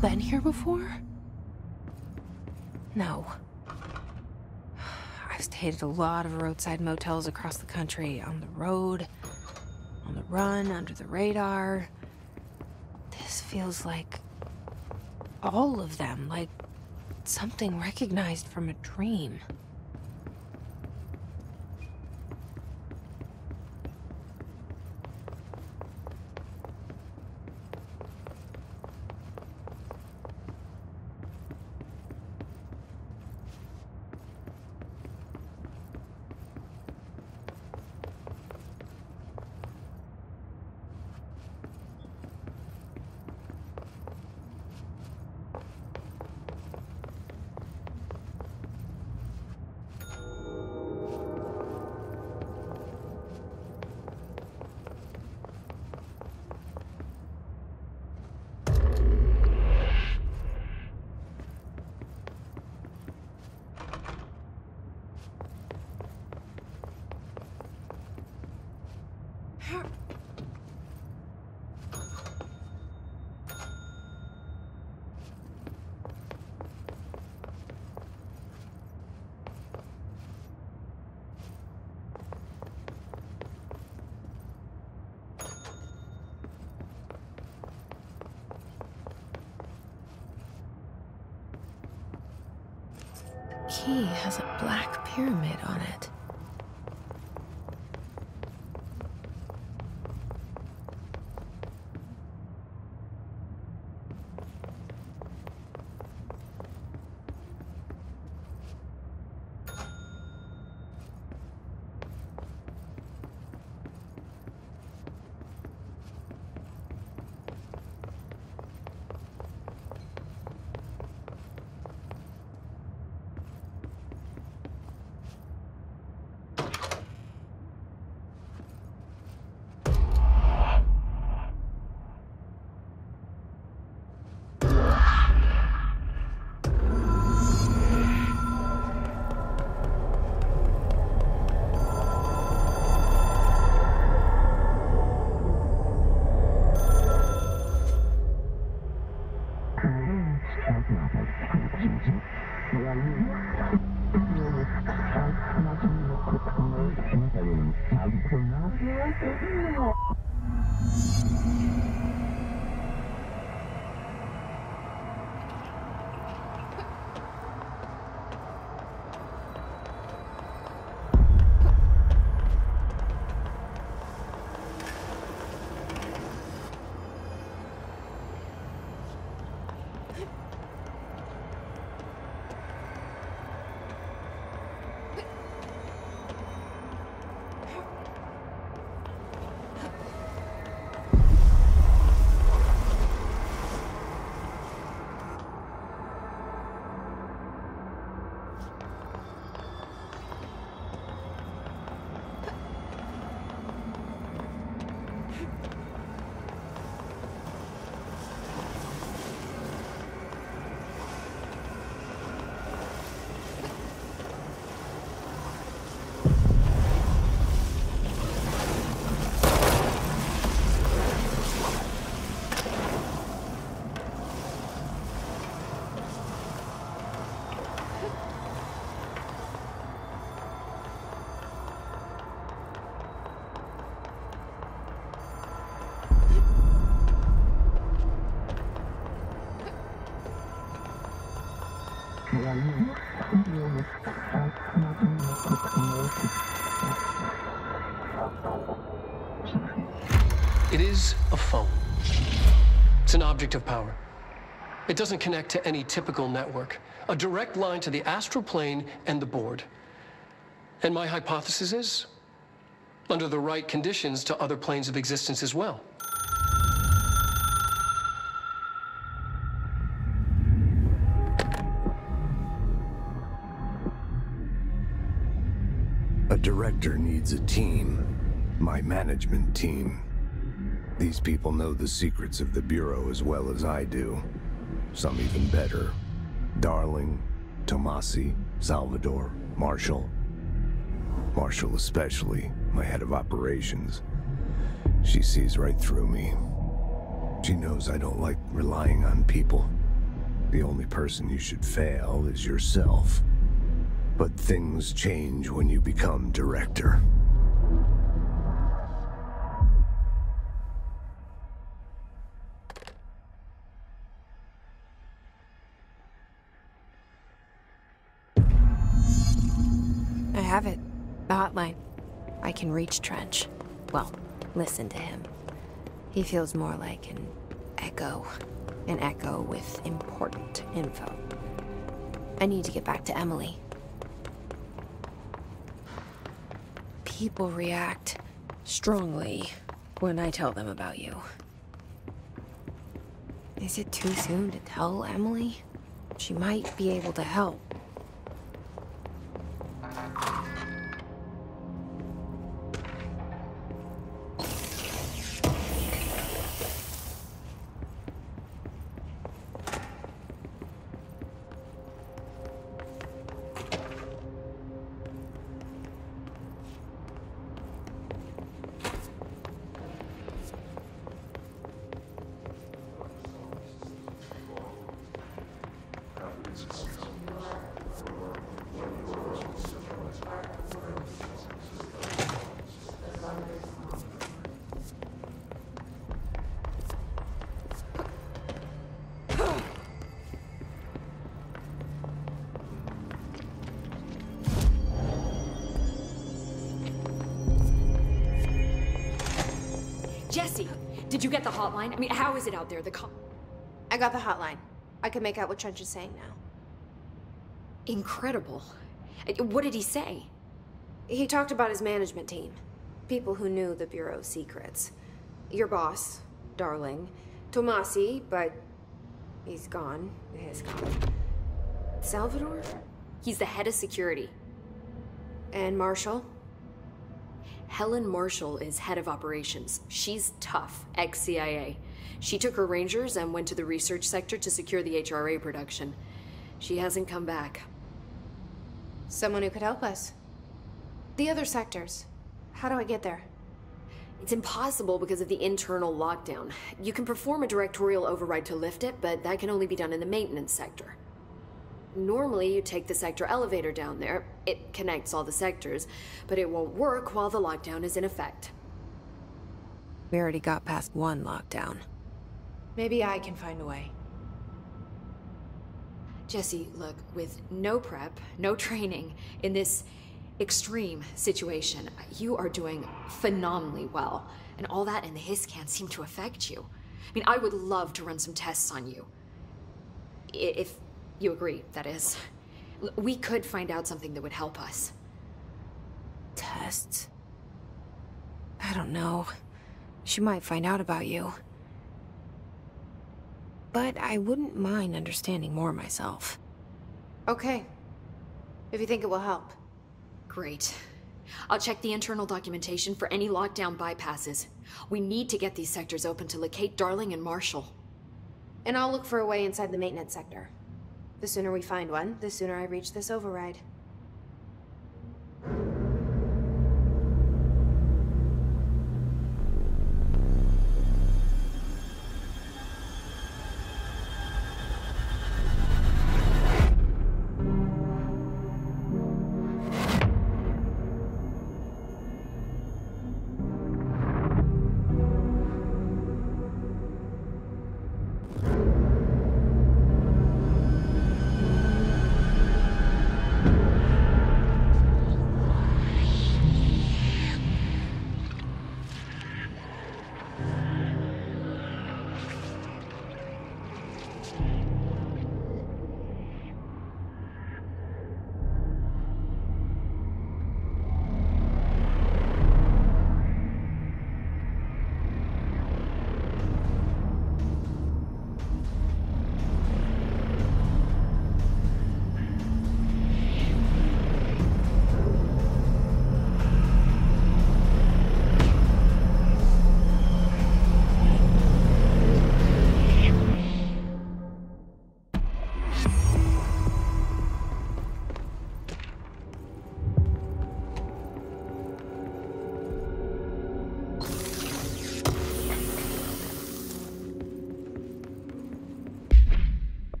been here before? No. I've stayed at a lot of roadside motels across the country, on the road, on the run, under the radar. This feels like all of them, like something recognized from a dream. Key has a black pyramid on it. It is a phone. It's an object of power. It doesn't connect to any typical network. A direct line to the astral plane and the board. And my hypothesis is, under the right conditions, to other planes of existence as well. A director needs a team. My management team. These people know the secrets of the Bureau as well as I do. Some even better. Darling, Tomasi, Salvador, Marshall. Marshall especially, my head of operations. She sees right through me. She knows I don't like relying on people. The only person you should fail is yourself. But things change when you become director. I have it. The hotline. I can reach Trench. Well, listen to him. He feels more like an echo. An echo with important info. I need to get back to Emily. People react strongly when I tell them about you. Is it too soon to tell Emily? She might be able to help. Jesse, did you get the hotline? I mean, how is it out there? I got the hotline. I can make out what Trench is saying now. Incredible. What did he say? He talked about his management team. People who knew the Bureau's secrets. Your boss, Darling. Tomasi, but he's gone. He's gone. Salvador? He's the head of security. And Marshall? Helen Marshall is head of operations. She's tough, ex-CIA. She took her Rangers and went to the research sector to secure the HRA production. She hasn't come back. Someone who could help us. The other sectors. How do I get there? It's impossible because of the internal lockdown. You can perform a directorial override to lift it, but that can only be done in the maintenance sector. Normally, you take the sector elevator down there. It connects all the sectors, but it won't work while the lockdown is in effect. We already got past one lockdown. Maybe I can find a way. Jesse, look, with no prep, no training, in this extreme situation, you are doing phenomenally well. And all that and the hiss can't seem to affect you. I mean, I would love to run some tests on you. If you agree, that is. We could find out something that would help us. Tests? I don't know. She might find out about you. But I wouldn't mind understanding more myself. Okay. If you think it will help. Great. I'll check the internal documentation for any lockdown bypasses. We need to get these sectors open to locate Darling and Marshall. And I'll look for a way inside the maintenance sector. The sooner we find one, the sooner I reach this override.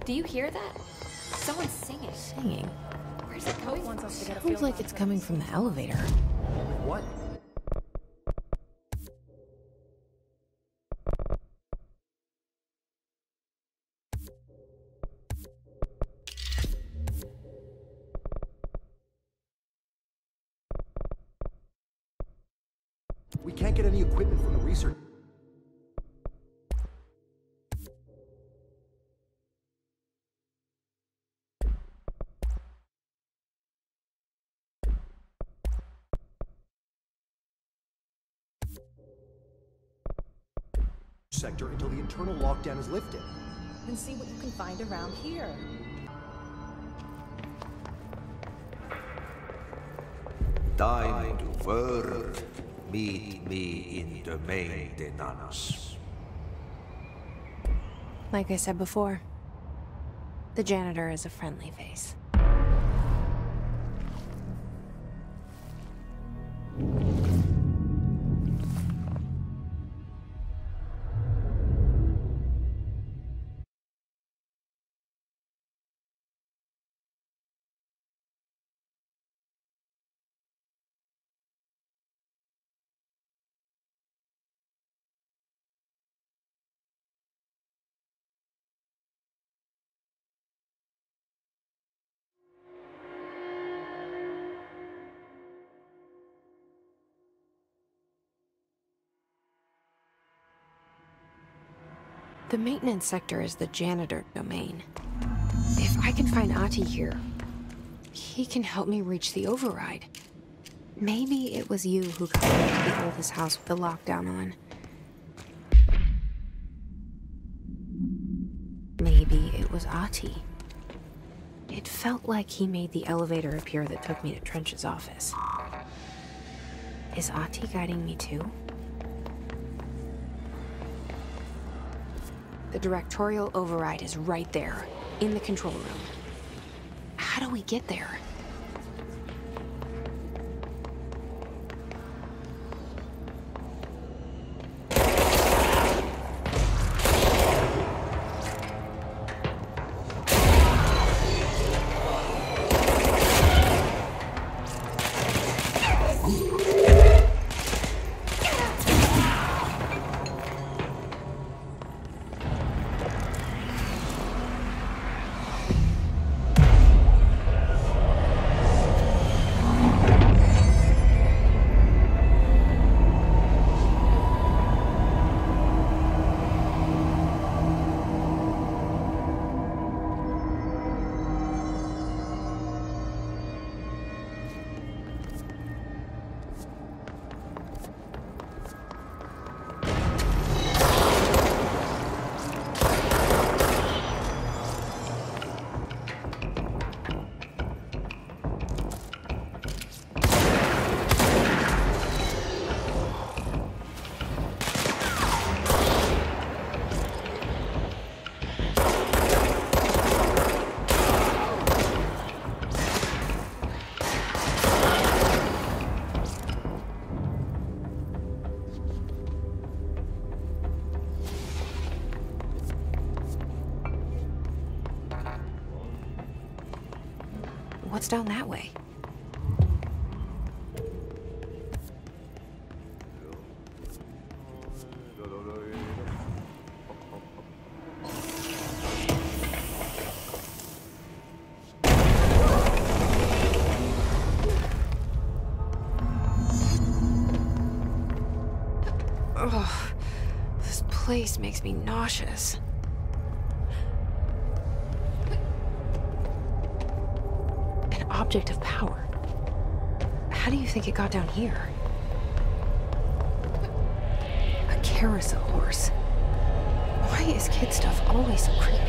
Do you hear that? Someone's singing. Singing? Where's it coming from? Sounds like it's coming from the elevator. What? We can't get any equipment from the research. Sector until the internal lockdown is lifted. And see what you can find around here. Time to work. Meet me in the maintenance. Like I said before, the janitor is a friendly face. The maintenance sector is the janitor domain. If I can find Ahti here, he can help me reach the override. Maybe it was you who got me to the oldest house with the lockdown on. Maybe it was Ahti. It felt like he made the elevator appear that took me to Trench's office. Is Ahti guiding me too? The directorial override is right there, in the control room. How do we get there? What's down that way? Ugh, this place makes me nauseous. Object of power. How do you think it got down here? A carousel horse. Why is kid stuff always so creepy?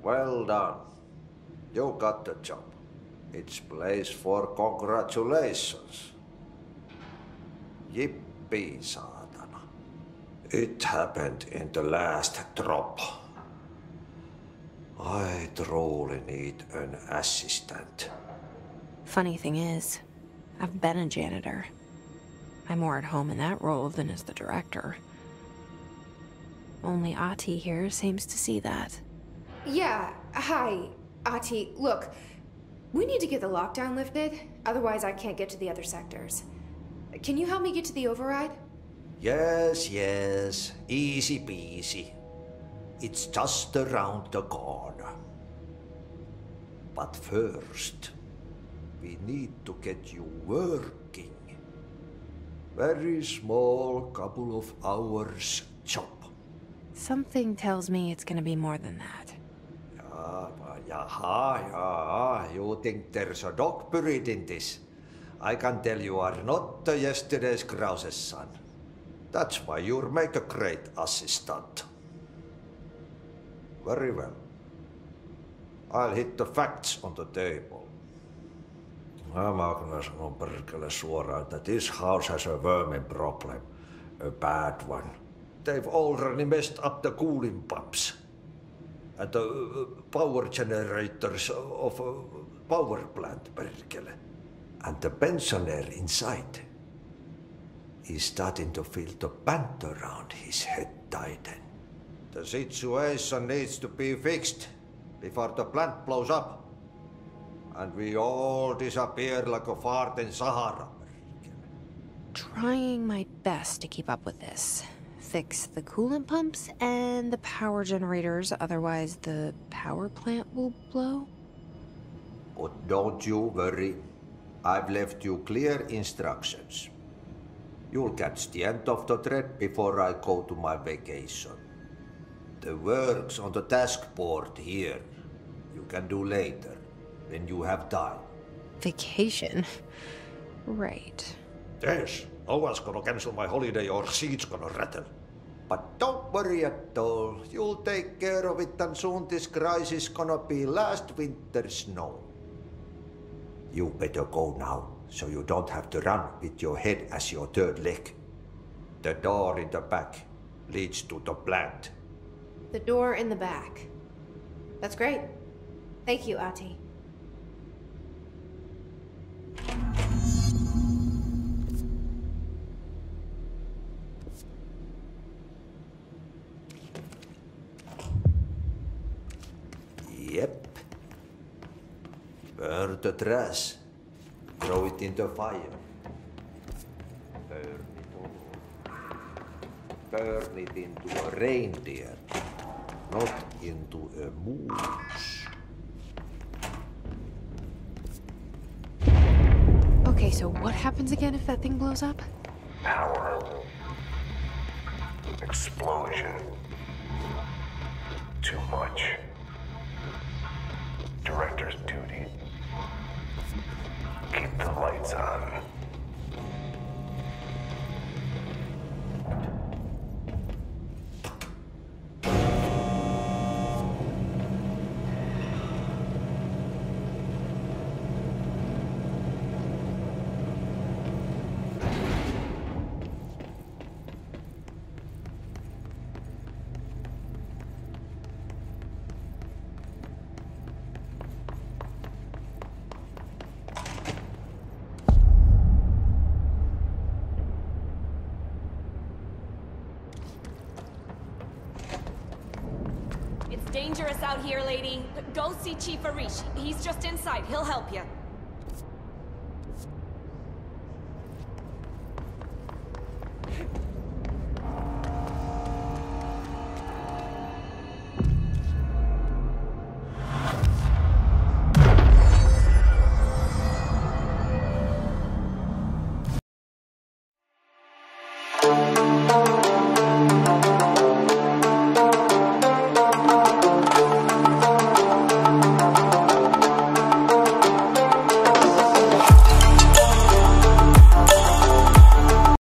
Well done. You got the job. It's place for congratulations. Yippee, saatana. It happened in the last drop. I truly need an assistant. Funny thing is, I've been a janitor. I'm more at home in that role than as the director. Only Ahti here seems to see that. Yeah, hi, Ahti. Look, we need to get the lockdown lifted, otherwise I can't get to the other sectors. Can you help me get to the override? Yes, yes. Easy peasy. It's just around the corner. But first, we need to get you working. Very small, couple of hours job. Something tells me it's gonna be more than that. Yaha. You think there's a dog buried in this? I can tell you are not yesterday's Krause's son. That's why you'll make a great assistant. Very well. I'll hit the facts on the table. Mä kyllä sanon perkele suoraan, that this house has a vermin problem. A bad one. They've already messed up the cooling pumps. And the power generators of a power plant, perkele. And the pensioner inside is starting to feel the band around his head tighten. The situation needs to be fixed before the plant blows up. And we all disappear like a fart in Sahara. Trying my best to keep up with this. Fix the coolant pumps and the power generators, otherwise the power plant will blow. But don't you worry. I've left you clear instructions. You'll catch the end of the thread before I go to my vacation. The work's on the task board here. You can do later, when you have time. Vacation? Right. Yes, no one's gonna cancel my holiday or seat's gonna rattle. But don't worry at all. You'll take care of it and soon this crisis gonna be last winter's snow. You better go now, so you don't have to run with your head as your third leg. The door in the back leads to the plant. The door in the back. That's great. Thank you, Ahti. Yep. Burn the trash. Throw it in the fire. Burn it all. Burn it into a reindeer, not into a moose. Okay, so what happens again if that thing blows up? Power. Explosion. Too much. Director's duty. Keep the lights on. Dangerous out here, lady. Go see Chief Arish. He's just inside. He'll help you.